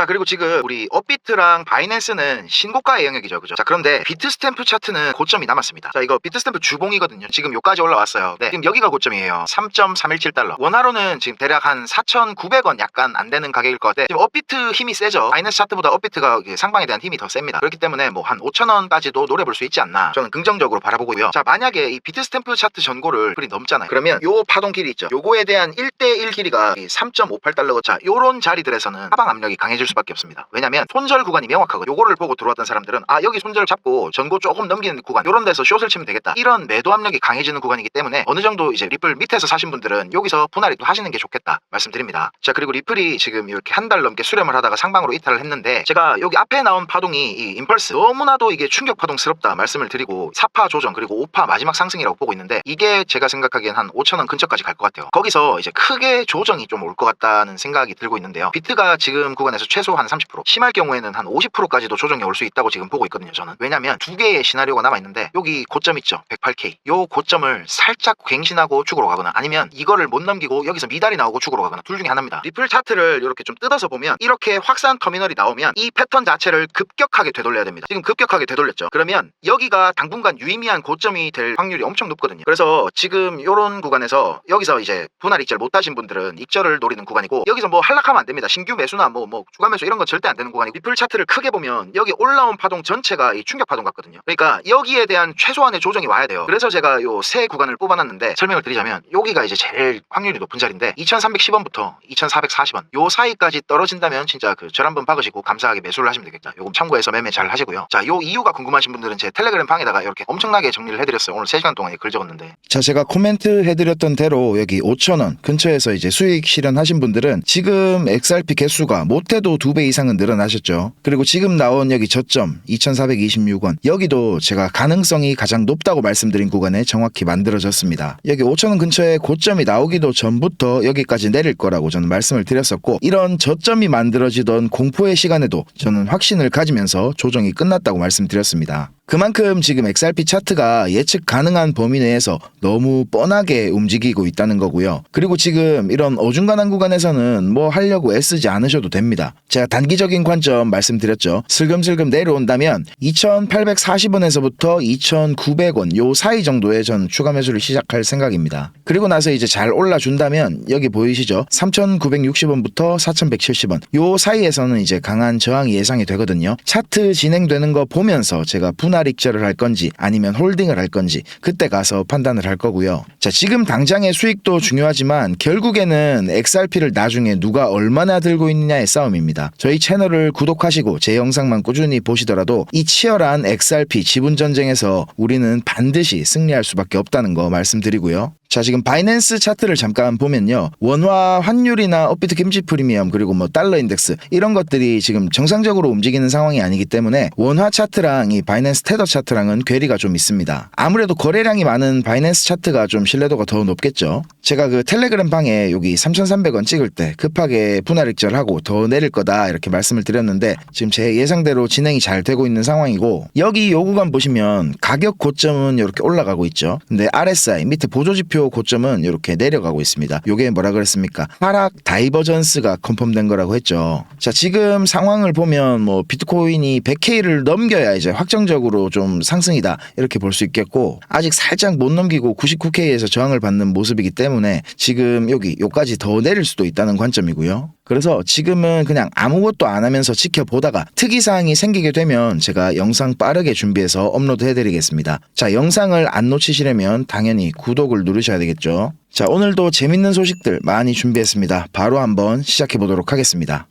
자, 그리고 지금 우리 업비트랑 바이낸스는 신고가의 영역이죠, 그죠? 자, 그런데 비트스탬프 차트는 고점이 남았습니다. 자, 이거 비트스탬프 주봉이거든요. 지금 요까지 올라왔어요. 네, 지금 여기가 고점이에요. 3.317달러. 원화로는 지금 대략 한 4,900원 약간 안 되는 가격일 것 같아. 지금 업비트 힘이 세죠. 바이낸스 차트보다 업비트가 상방에 대한 힘이 더 셉니다. 그렇기 때문에 뭐 한 5,000원까지도 노려볼 수 있지 않나, 저는 긍정적으로 바라보고요. 자, 만약에 이 비트스탬프 차트 전고를 그리 넘잖아요. 그러면 요 파동 길이 있죠. 요거에 대한 1대1 길이가 3.58달러고, 자, 요런 자리들에서는 하방 압력이 강해질 수밖에 없습니다. 왜냐면 손절 구간이 명확하거든요. 요거를 보고 들어왔던 사람들은 아, 여기 손절 잡고 전고 조금 넘기는 구간, 요런 데서 숏을 치면 되겠다, 이런 매도 압력이 강해지는 구간이기 때문에 어느 정도 이제 리플 밑에서 사신 분들은 여기서 분할이 또 하시는 게 좋겠다 말씀드립니다. 자, 그리고 리플이 지금 이렇게 한 달 넘게 수렴을 하다가 상방으로 이탈을 했는데, 제가 여기 앞에 나온 파동이 이 임펄스, 너무나도 이게 충격 파동스럽다 말씀을 드리고 4파 조정 그리고 5파 마지막 상승이라고 보고 있는데, 이게 제가 생각하기엔 한 5,000원 근처까지 갈 것 같아요. 거기서 이제 크게 조정이 좀 올 것 같다는 생각이 들고 있는데요. 비트가 지금 구간에서 최소 한 30%, 심할 경우에는 한 50%까지도 조정이 올 수 있다고 지금 보고 있거든요, 저는. 왜냐면 두 개의 시나리오가 남아있는데, 여기 고점 있죠, 108K. 요 고점을 살짝 갱신하고 죽으러 가거나, 아니면 이거를 못 넘기고 여기서 미달이 나오고 죽으러 가거나, 둘 중에 하나입니다. 리플 차트를 이렇게 좀 뜯어서 보면 이렇게 확산 터미널이 나오면 이 패턴 자체를 급격하게 되돌려야 됩니다. 지금 급격하게 되돌렸죠. 그러면 여기가 당분간 유의미한 고점이 될 확률이 엄청 높거든요. 그래서 지금 요런 구간에서 여기서 이제 분할 익절 못하신 분들은 익절을 노리는 구간이고, 여기서 뭐 한락하면 안 됩니다. 신규 매수나 뭐 주가 매수 이런 건 절대 안 되는 구간이고, 리플 차트를 크게 보면 여기 올라온 파동 전체가 이 충격 파동 같거든요. 그러니까 여기에 대한 최소한의 조정이 와야 돼요. 그래서 제가 요 세 구간을 뽑아놨는데, 설명을 드리자면 여기가 이제 제일 확률이 높은 자리인데 2,310원부터 2,440원 요 사이까지 떨어진다면 진짜 그 절 한번 박으시고 감사하게 매수를 하시면 되겠다. 요금 참고해서 매매 잘 하시고요. 자, 요 이유가 궁금하신 분들은 제 텔레그램 방에다가 이렇게 엄청나게 정리를 해드렸어요. 오늘 3시간 동안에 글 적었는데, 자, 제가 코멘트 해드렸던 대로 여기 5,000원 근처에서 이제 수익 실현하신 분들은 지금 XRP 개수가 못해도 2배 이상은 늘어나셨죠. 그리고 지금 나온 여기 저점 2,426원, 여기도 제가 가능성이 가장 높다고 말씀드린 구간에 정확히 만들어졌습니다. 여기 5,000원 근처에 고점이 나오기도 전부터 여기까지 내릴 거라고 저는 말씀을 드렸었고, 이런 저점이 만들어지던 공포의 시간에도 저는 확신을 가지면서 조정이 끝났다고 말씀드렸습니다. 그만큼 지금 XRP 차트가 예측 가능한 범위 내에서 너무 뻔하게 움직이고 있다는 거고요. 그리고 지금 이런 어중간한 구간에서는 뭐 하려고 애쓰지 않으셔도 됩니다. 제가 단기적인 관점 말씀드렸죠. 슬금슬금 내려온다면 2,840원에서부터 2,900원 요 사이 정도에 전 추가 매수를 시작할 생각입니다. 그리고 나서 이제 잘 올라준다면 여기 보이시죠? 3,960원부터 4,170원 요 사이에서는 이제 강한 저항이 예상이 되거든요. 차트 진행되는 거 보면서 제가 분할 익절을 할 건지 아니면 홀딩을 할 건지 그때 가서 판단을 할 거고요. 자, 지금 당장의 수익도 중요하지만 결국에는 XRP를 나중에 누가 얼마나 들고 있느냐의 싸움입니다. 저희 채널을 구독하시고 제 영상만 꾸준히 보시더라도 이 치열한 XRP 지분 전쟁에서 우리는 반드시 승리할 수밖에 없다는 거 말씀드리고요. 자, 지금 바이낸스 차트를 잠깐 보면요, 원화 환율이나 업비트 김치 프리미엄 그리고 뭐 달러 인덱스 이런 것들이 지금 정상적으로 움직이는 상황이 아니기 때문에 원화 차트랑 이 바이낸스 테더 차트랑은 괴리가 좀 있습니다. 아무래도 거래량이 많은 바이낸스 차트가 좀 신뢰도가 더 높겠죠. 제가 그 텔레그램 방에 여기 3,300원 찍을 때 급하게 분할 익절하고 더 내릴 거다 이렇게 말씀을 드렸는데, 지금 제 예상대로 진행이 잘 되고 있는 상황이고, 여기 요 구간 보시면 가격 고점은 이렇게 올라가고 있죠. 근데 RSI 밑에 보조지표 고점은 이렇게 내려가고 있습니다. 요게 뭐라 그랬습니까? 하락 다이버전스가 컨펌된 거라고 했죠. 자, 지금 상황을 보면 뭐 비트코인이 100K를 넘겨야 이제 확정적으로 좀 상승이다 이렇게 볼 수 있겠고, 아직 살짝 못 넘기고 99K에서 저항을 받는 모습이기 때문에 지금 여기 요까지 더 내릴 수도 있다는 관점이고요. 그래서 지금은 그냥 아무것도 안 하면서 지켜보다가 특이사항이 생기게 되면 제가 영상 빠르게 준비해서 업로드 해드리겠습니다. 자, 영상을 안 놓치시려면 당연히 구독을 누르셔야 되겠죠. 자, 오늘도 재밌는 소식들 많이 준비했습니다. 바로 한번 시작해 보도록 하겠습니다.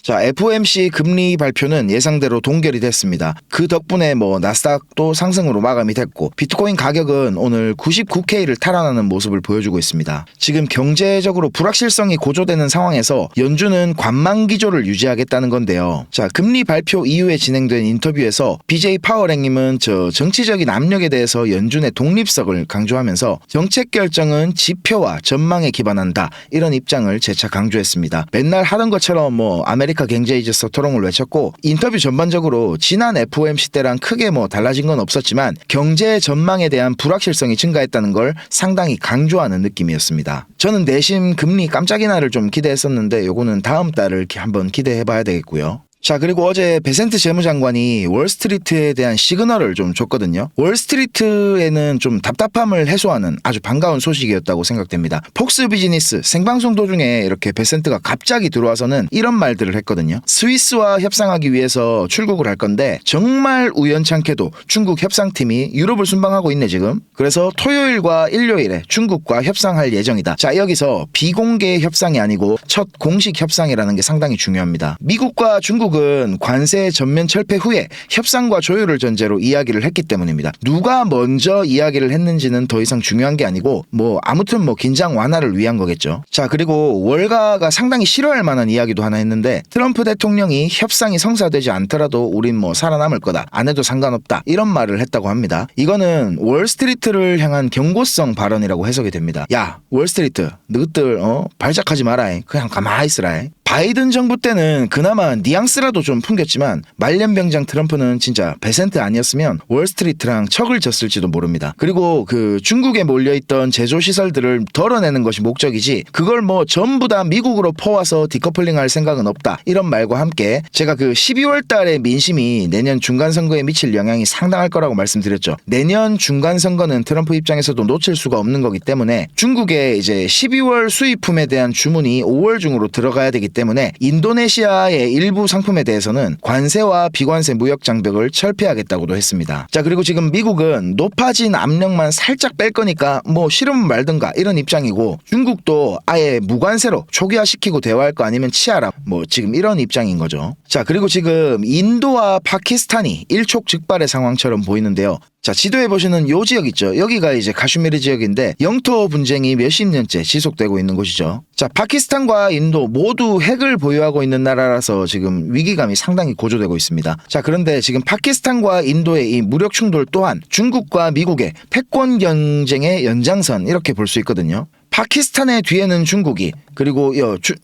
자, FOMC 금리 발표는 예상대로 동결이 됐습니다. 그 덕분에 뭐 나스닥도 상승으로 마감이 됐고, 비트코인 가격은 오늘 99K를 탈환하는 모습을 보여주고 있습니다. 지금 경제적으로 불확실성이 고조되는 상황에서 연준은 관망 기조를 유지하겠다는 건데요. 자, 금리 발표 이후에 진행된 인터뷰에서 BJ 파월행님은 정치적인 압력에 대해서 연준의 독립성을 강조하면서 정책 결정은 지표와 전망에 기반한다 이런 입장을 재차 강조했습니다. 맨날 하던 것처럼 뭐 아메리카 아메리카 경제 이즈 서토롱을 외쳤고 인터뷰 전반적으로 지난 FOMC 때랑 크게 뭐 달라진 건 없었지만 경제 전망에 대한 불확실성이 증가했다는 걸 상당히 강조하는 느낌이었습니다. 저는 내심 금리 깜짝 인하를 좀 기대했었는데 요거는 다음 달을 한번 기대해봐야 되겠고요. 자, 그리고 어제 베센트 재무장관이 월스트리트에 대한 시그널을 좀 줬거든요. 월스트리트에는 좀 답답함을 해소하는 아주 반가운 소식이었다고 생각됩니다. 폭스 비즈니스 생방송 도중에 이렇게 베센트가 갑자기 들어와서는 이런 말들을 했거든요. 스위스와 협상하기 위해서 출국을 할 건데 정말 우연찮게도 중국 협상팀이 유럽을 순방하고 있네 지금. 그래서 토요일과 일요일에 중국과 협상할 예정이다. 자, 여기서 비공개 협상이 아니고 첫 공식 협상이라는 게 상당히 중요합니다. 미국과 중국은 관세 전면 철폐 후에 협상과 조율을 전제로 이야기를 했기 때문입니다. 누가 먼저 이야기를 했는지는 더 이상 중요한 게 아니고 아무튼 긴장 완화를 위한 거겠죠. 자, 그리고 월가가 상당히 싫어할 만한 이야기도 하나 했는데 트럼프 대통령이 협상이 성사되지 않더라도 우린 살아남을 거다. 안 해도 상관없다. 이런 말을 했다고 합니다. 이거는 월스트리트를 향한 경고성 발언이라고 해석이 됩니다. 야, 월스트리트 너희들 발작하지 마라. 그냥 가만히 있으라. 바이든 정부 때는 그나마 뉘앙스라도 좀 풍겼지만 말년병장 트럼프는 진짜 베센트 아니었으면 월스트리트랑 척을 졌을지도 모릅니다. 그리고 그 중국에 몰려있던 제조시설들을 덜어내는 것이 목적이지 그걸 전부 다 미국으로 퍼와서 디커플링할 생각은 없다. 이런 말과 함께 제가 그 12월 달에 민심이 내년 중간선거에 미칠 영향이 상당할 거라고 말씀드렸죠. 내년 중간선거는 트럼프 입장에서도 놓칠 수가 없는 거기 때문에 중국의 이제 12월 수입품에 대한 주문이 5월 중으로 들어가야 되기 때문에 인도네시아의 일부 상품에 대해서는 관세와 비관세 무역 장벽을 철폐하겠다고도 했습니다. 자, 그리고 지금 미국은 높아진 압력만 살짝 뺄 거니까 싫으면 말든가 이런 입장이고 중국도 아예 무관세로 초기화시키고 대화할 거 아니면 치아라 지금 이런 입장인 거죠. 자, 그리고 지금 인도와 파키스탄이 일촉즉발의 상황처럼 보이는데요. 자, 지도에 보시는 요 지역 있죠. 여기가 이제 카슈미르 지역인데 영토 분쟁이 몇십 년째 지속되고 있는 곳이죠. 자, 파키스탄과 인도 모두 핵을 보유하고 있는 나라라서 지금 위기감이 상당히 고조되고 있습니다. 자, 그런데 지금 파키스탄과 인도의 이 무력 충돌 또한 중국과 미국의 패권 경쟁의 연장선 이렇게 볼 수 있거든요. 파키스탄의 뒤에는 중국이 그리고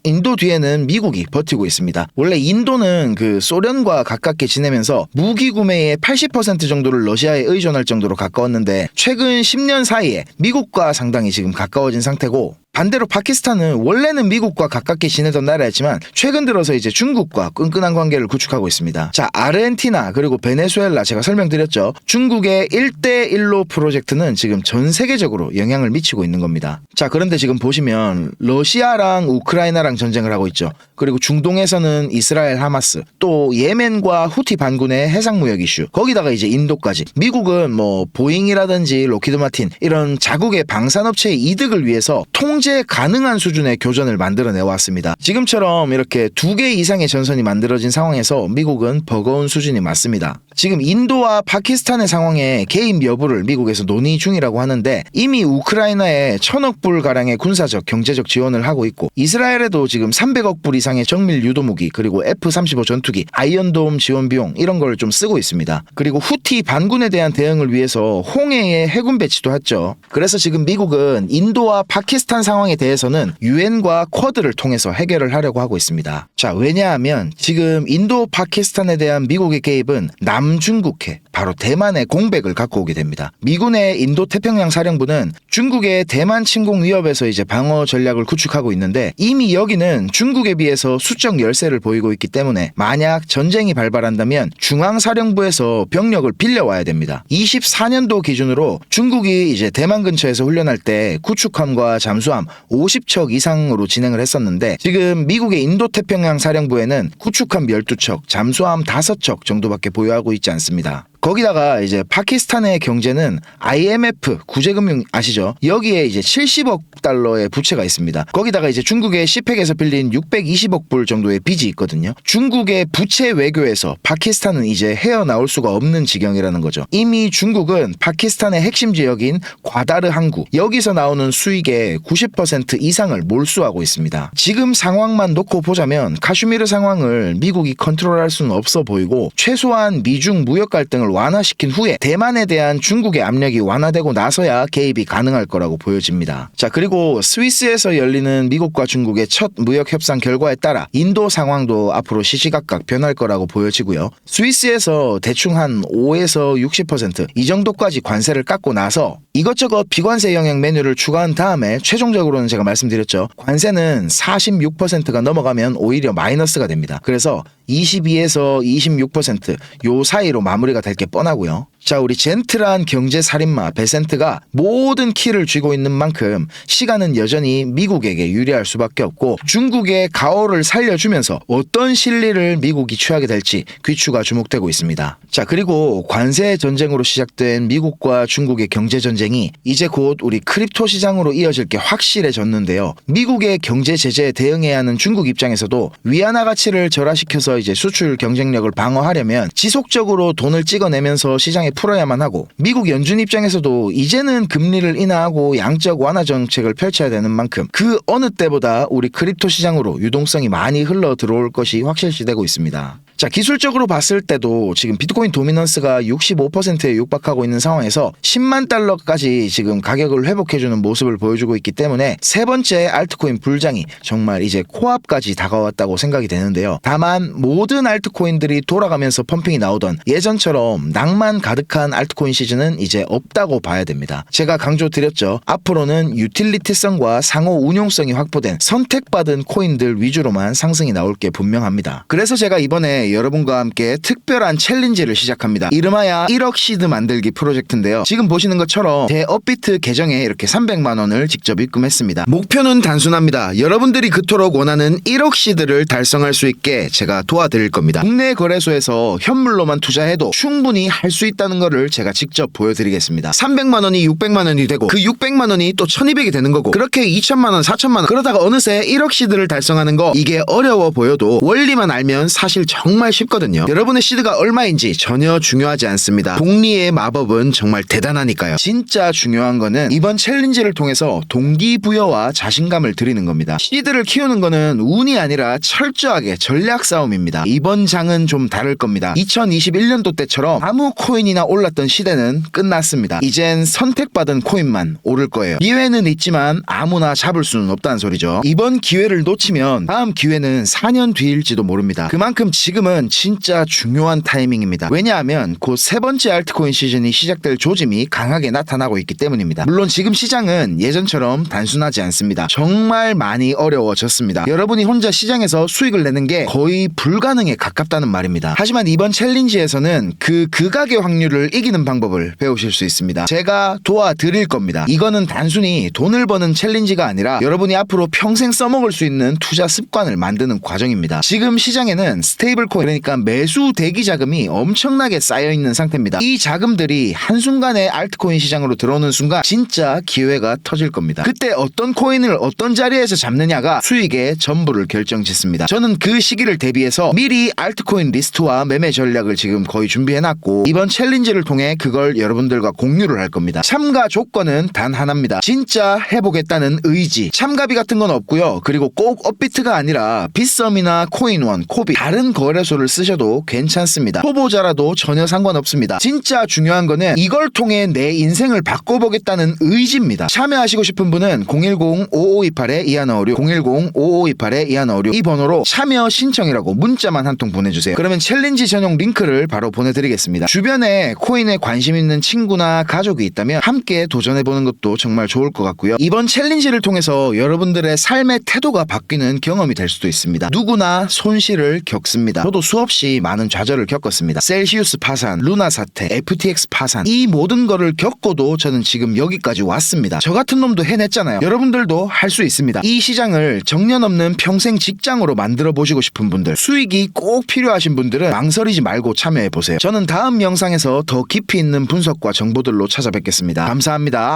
인도 뒤에는 미국이 버티고 있습니다. 원래 인도는 그 소련과 가깝게 지내면서 무기 구매의 80% 정도를 러시아에 의존할 정도로 가까웠는데 최근 10년 사이에 미국과 상당히 지금 가까워진 상태고 반대로 파키스탄은 원래는 미국과 가깝게 지내던 나라였지만 최근 들어서 이제 중국과 끈끈한 관계를 구축하고 있습니다. 자, 아르헨티나 그리고 베네수엘라 제가 설명드렸죠. 중국의 1대1로 프로젝트는 지금 전 세계적으로 영향을 미치고 있는 겁니다. 자, 그런데 지금 보시면 러시아랑 우크라이나랑 전쟁을 하고 있죠. 그리고 중동에서는 이스라엘 하마스 또 예멘과 후티 반군의 해상무역 이슈 거기다가 이제 인도까지 미국은 보잉이라든지 로키드 마틴 이런 자국의 방산업체의 이득을 위해서 통제 가능한 수준의 교전을 만들어내 왔습니다. 지금처럼 이렇게 2개 이상의 전선이 만들어진 상황에서 미국은 버거운 수준이 맞습니다. 지금 인도와 파키스탄의 상황에 개입 여부를 미국에서 논의 중이라고 하는데 이미 우크라이나에 1,000억 불 가량의 군사적 경제적 지원을 하고 있고 이스라엘에도 지금 300억 불 이상의 정밀 유도무기 그리고 F-35 전투기 아이언돔 지원 비용 이런 걸 좀 쓰고 있습니다. 그리고 후티 반군에 대한 대응을 위해서 홍해에 해군 배치도 했죠. 그래서 지금 미국은 인도와 파키스탄 상황에 대해서는 유엔과 쿼드를 통해서 해결을 하려고 하고 있습니다. 자, 왜냐하면 지금 인도 파키스탄에 대한 미국의 개입은 남중국해 바로 대만의 공백을 갖고 오게 됩니다. 미군의 인도 태평양 사령부는 중국의 대만 침공 위협에서 이제 방어 전략을 구축하고 있는데 이미 여기는 중국에 비해서 수적 열세를 보이고 있기 때문에 만약 전쟁이 발발한다면 중앙사령부에서 병력을 빌려와야 됩니다. 24년도 기준으로 중국이 이제 대만 근처에서 훈련할 때 구축함과 잠수함 50척 이상으로 진행을 했었는데 지금 미국의 인도태평양 사령부에는 구축함 12척, 잠수함 5척 정도밖에 보유하고 있지 않습니다. 거기다가 이제 파키스탄의 경제는 IMF 구제금융 아시죠? 여기에 이제 70억 달러의 부채가 있습니다. 거기다가 이제 중국의 시팩에서 빌린 620억 불 정도의 빚이 있거든요. 중국의 부채 외교에서 파키스탄은 이제 헤어나올 수가 없는 지경이라는 거죠. 이미 중국은 파키스탄의 핵심 지역인 과다르 항구 여기서 나오는 수익의 90% 이상을 몰수하고 있습니다. 지금 상황만 놓고 보자면 카슈미르 상황을 미국이 컨트롤할 수는 없어 보이고 최소한 미중 무역 갈등을 완화시킨 후에 대만에 대한 중국의 압력이 완화되고 나서야 개입이 가능할 거라고 보여집니다. 자, 그리고 스위스에서 열리는 미국과 중국의 첫 무역 협상 결과에 따라 인도 상황도 앞으로 시시각각 변할 거라고 보여지고요. 스위스에서 대충 한 5에서 60% 이 정도까지 관세를 깎고 나서 이것저것 비관세 영역 메뉴를 추가한 다음에 최종적으로는 제가 말씀드렸죠. 관세는 46%가 넘어가면 오히려 마이너스가 됩니다. 그래서 22에서 26% 사이로 마무리가 될 게 뻔하고요. 자, 우리 젠틀한 경제살인마 베센트가 모든 키를 쥐고 있는 만큼 시간은 여전히 미국에게 유리할 수밖에 없고 중국의 가오를 살려주면서 어떤 실리를 미국이 취하게 될지 귀추가 주목되고 있습니다. 자, 그리고 관세 전쟁으로 시작된 미국과 중국의 경제 전쟁이 이제 곧 우리 크립토 시장으로 이어질 게 확실해졌는데요. 미국의 경제 제재에 대응해야 하는 중국 입장에서도 위안화 가치를 절하시켜서 이제 수출 경쟁력을 방어하려면 지속적으로 돈을 찍어내면서 시장에 풀어야만 하고, 미국 연준 입장에서도 이제는 금리를 인하하고 양적 완화 정책을 펼쳐야 되는 만큼 그 어느 때보다 우리 크립토 시장으로 유동성이 많이 흘러 들어올 것이 확실시되고 있습니다. 자, 기술적으로 봤을 때도 지금 비트코인 도미넌스가 65%에 육박하고 있는 상황에서 10만 달러까지 지금 가격을 회복해주는 모습을 보여주고 있기 때문에 세 번째 알트코인 불장이 정말 이제 코앞까지 다가왔다고 생각이 되는데요. 다만 모든 알트코인들이 돌아가면서 펌핑이 나오던 예전처럼 낭만 가득한 알트코인 시즌은 이제 없다고 봐야 됩니다. 제가 강조드렸죠. 앞으로는 유틸리티성과 상호 운용성이 확보된 선택받은 코인들 위주로만 상승이 나올 게 분명합니다. 그래서 제가 이번에 여러분과 함께 특별한 챌린지를 시작합니다. 이름하여 1억 시드 만들기 프로젝트인데요. 지금 보시는 것처럼 제 업비트 계정에 이렇게 300만 원을 직접 입금했습니다. 목표는 단순합니다. 여러분들이 그토록 원하는 1억 시드를 달성할 수 있게 제가 도와드릴 겁니다. 국내 거래소에서 현물로만 투자해도 충분히 할 수 있다는 것을 제가 직접 보여드리겠습니다. 300만 원이 600만 원이 되고 그 600만 원이 또 1200이 되는 거고, 그렇게 2천만 원, 4천만 원, 그러다가 어느새 1억 시드를 달성하는 거, 이게 어려워 보여도 원리만 알면 사실 정말 쉽거든요. 여러분의 시드가 얼마인지 전혀 중요하지 않습니다. 복리의 마법은 정말 대단하니까요. 진짜 중요한 거는 이번 챌린지를 통해서 동기부여와 자신감을 드리는 겁니다. 시드를 키우는 거는 운이 아니라 철저하게 전략 싸움입니다. 이번 장은 좀 다를 겁니다. 2021년도 때처럼 아무 코인이나 올랐던 시대는 끝났습니다. 이젠 선택받은 코인만 오를 거예요. 기회는 있지만 아무나 잡을 수는 없다는 소리죠. 이번 기회를 놓치면 다음 기회는 4년 뒤일지도 모릅니다. 그만큼 지금은 진짜 중요한 타이밍입니다. 왜냐하면 곧 세 번째 알트코인 시즌이 시작될 조짐이 강하게 나타나고 있기 때문입니다. 물론 지금 시장은 예전처럼 단순하지 않습니다. 정말 많이 어려워졌습니다. 여러분이 혼자 시장에서 수익을 내는 게 거의 불가능에 가깝다는 말입니다. 하지만 이번 챌린지에서는 그 극악의 확률을 이기는 방법을 배우실 수 있습니다. 제가 도와드릴 겁니다. 이거는 단순히 돈을 버는 챌린지가 아니라 여러분이 앞으로 평생 써먹을 수 있는 투자 습관을 만드는 과정입니다. 지금 시장에는 스테이블 코인, 그러니까 매수 대기 자금이 엄청나게 쌓여있는 상태입니다. 이 자금들이 한순간에 알트코인 시장으로 들어오는 순간 진짜 기회가 터질 겁니다. 그때 어떤 코인을 어떤 자리에서 잡느냐가 수익의 전부를 결정짓습니다. 저는 그 시기를 대비해서 미리 알트코인 리스트와 매매 전략을 지금 거의 준비해놨고, 이번 챌린지를 통해 그걸 여러분들과 공유를 할 겁니다. 참가 조건은 단 하나입니다. 진짜 해보겠다는 의지. 참가비 같은 건 없고요. 그리고 꼭 업비트가 아니라 빗썸이나 코인원, 코비 다른 거래소를 쓰셔도 괜찮습니다. 초보자라도 전혀 상관없습니다. 진짜 중요한 거는 이걸 통해 내 인생을 바꿔보겠다는 의지입니다. 참여하시고 싶은 분은 010-5528-2156 010-5528-2156 이 번호로 참여 신청이라고 문자만 한 통 보내주세요. 그러면 챌린지 전용 링크를 바로 보내드리겠습니다. 주변에 코인에 관심 있는 친구나 가족이 있다면 함께 도전해보는 것도 정말 좋을 것 같고요. 이번 챌린지를 통해서 여러분들의 삶의 태도가 바뀌는 경험이 될 수도 있습니다. 누구나 손실을 겪습니다. 저도 수없이 많은 좌절을 겪었습니다. 셀시우스 파산, 루나 사태, FTX 파산, 이 모든 거를 겪고도 저는 지금 여기까지 왔습니다. 저 같은 놈도 해냈잖아요. 여러분들도 할 수 있습니다. 이 시장을 정년 없는 평생 직장으로 만들어 보시고 싶은 분들, 수익이 꼭 필요하신 분들은 망설이지 말고 참여해보세요. 저는 다음 영상에서 더 깊이 있는 분석과 정보들로 찾아뵙겠습니다. 감사합니다.